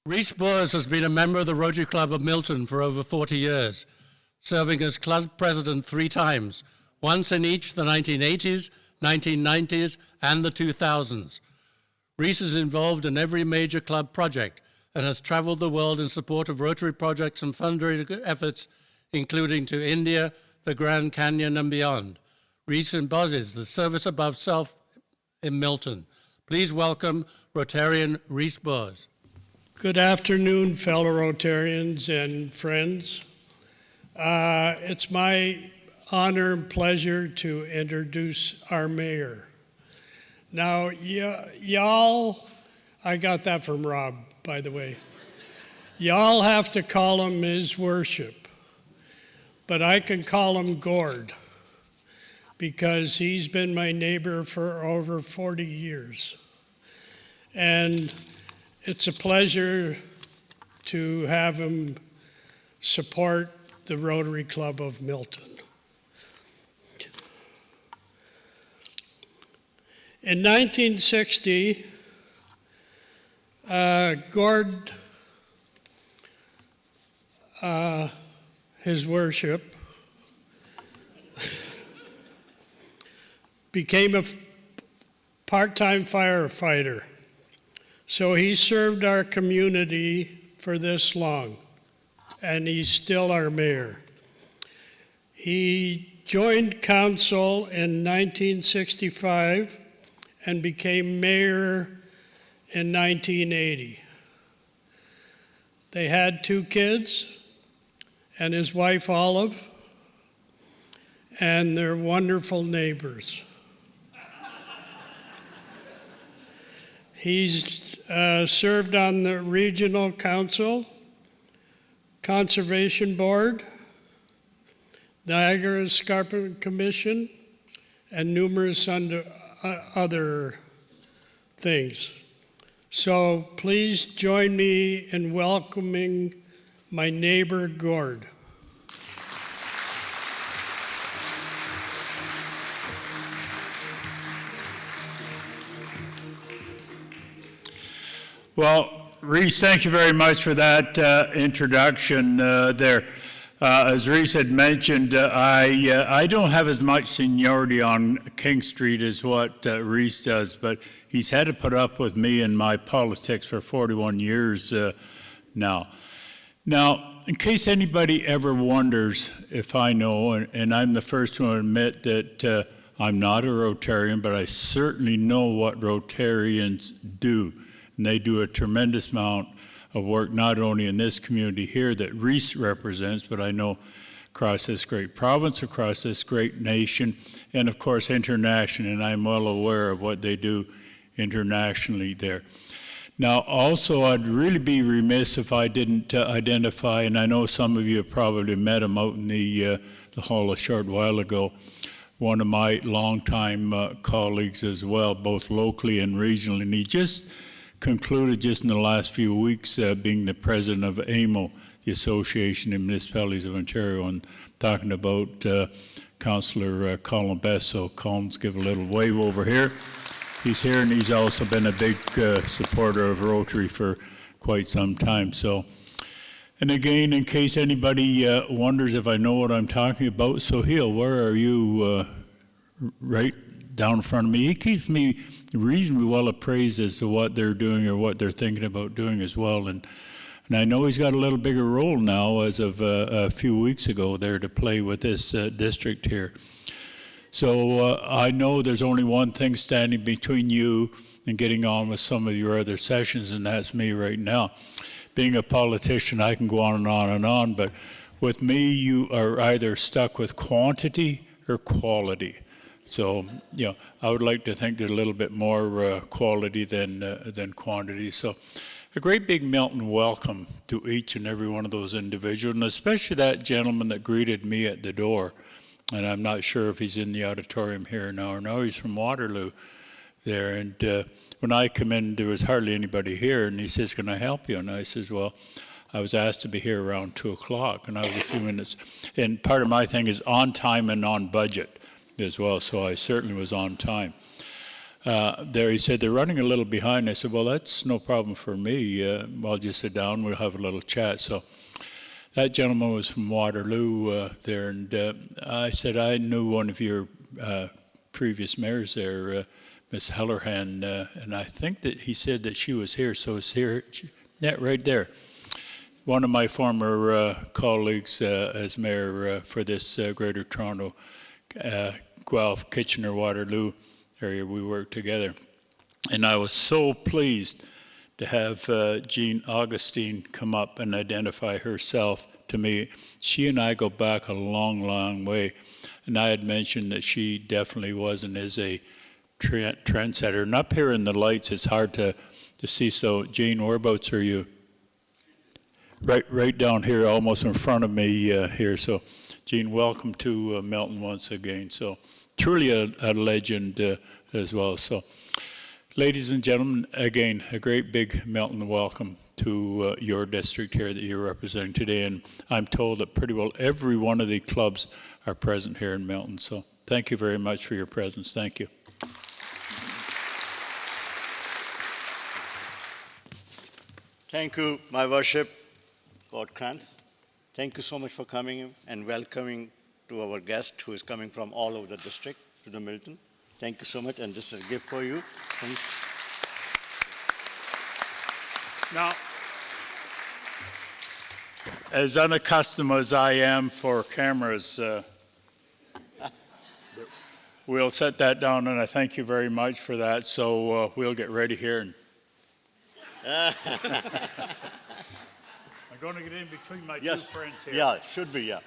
Rhys Boers has been a member of the Rotary Club of Milton for over 40 years, serving as club president 3 times, once in each the 1980s, 1990s, and the 2000s. Rhys is involved in every major club project and has traveled the world in support of Rotary projects and fundraising efforts, including to India, the Grand Canyon, and beyond. Rhys embodies the service above self in Milton. Please welcome Rotarian Rhys Boers. Good afternoon, fellow Rotarians and friends. It's my honor and pleasure to introduce our mayor. Now, y'all, I got that from Rob, by the way. Y'all have to call him His Worship, but I can call him Gord because he's been my neighbor for over 40 years. And it's a pleasure to have him support the Rotary Club of Milton. In 1960, Gord, His Worship, became a part-time firefighter. So he served our community for this long, and he's still our mayor. He joined council in 1965 and became mayor in 1980. They had 2 kids and his wife Olive, and they're wonderful neighbors. He's served on the Regional Council, Conservation Board, Niagara Escarpment Commission, and numerous other things. So please join me in welcoming my neighbor Gord. Well, Rhys, thank you very much for that introduction there. As Rhys had mentioned, I don't have as much seniority on King Street as what Rhys does, but he's had to put up with me in my politics for 41 years now. Now, in case anybody ever wonders if I know, and I'm the first to admit that I'm not a Rotarian, but I certainly know what Rotarians do. And they do a tremendous amount of work, not only in this community here that Rhys represents, but I know across this great province, across this great nation, and of course internationally, and I'm well aware of what they do internationally there. Now, also, I'd really be remiss if I didn't identify, and I know some of you have probably met him out in the hall a short while ago, one of my longtime colleagues as well, both locally and regionally, and he just concluded just in the last few weeks being the president of AMO, the Association of Municipalities of Ontario, and talking about Councillor Colin Best. So Colin's give a little wave over here. He's here, and he's also been a big supporter of Rotary for quite some time. So, and again, in case anybody wonders if I know what I'm talking about, Sohail, where are you? Right down in front of me. He keeps me reasonably well appraised as to what they're doing or what they're thinking about doing as well. And I know he's got a little bigger role now as of a few weeks ago there to play with this district here. So I know there's only one thing standing between you and getting on with some of your other sessions, and that's me right now. Being a politician, I can go on and on and on, but with me, you are either stuck with quantity or quality. So, you know, I would like to think there's a little bit more quality than quantity. So, a great big Milton welcome to each and every one of those individuals, and especially that gentleman that greeted me at the door. And I'm not sure if he's in the auditorium here now or no. He's from Waterloo there. And when I come in, there was hardly anybody here, and he says, "Can I help you?" And I says, "Well, I was asked to be here around 2 o'clock, and I was a few minutes." And part of my thing is on time and on budget as well, so I certainly was on time. there. He said, they're running a little behind. I said, well, that's no problem for me. I'll just sit down. We'll have a little chat. So that gentleman was from Waterloo there. And I said, I knew one of your previous mayors there, Miss Hellerhan. And I think that he said that she was here. So it's here, that right there. One of my former colleagues as mayor for this Greater Toronto, Guelph, Kitchener, Waterloo area, we worked together. And I was so pleased to have Jean Augustine come up and identify herself to me. She and I go back a long, long way. And I had mentioned that she definitely was and is a trendsetter. And up here in the lights, it's hard to see. So, Jean, whereabouts are you? Right down here, almost in front of me here. So, Jean, welcome to Milton once again. So, truly a legend as well. So, ladies and gentlemen, again, a great big Milton welcome to your district here that you're representing today. And I'm told that pretty well every one of the clubs are present here in Milton. So, thank you very much for your presence. Thank you. Thank you, my worship, God Krantz. Thank you so much for coming and welcoming to our guest who is coming from all over the district to the Milton. Thank you so much, and this is a gift for you. Now, as unaccustomed as I am for cameras, we'll set that down, and I thank you very much for that. So we'll get ready here. I'm going to get in between my two friends here. Yeah, should be, yeah.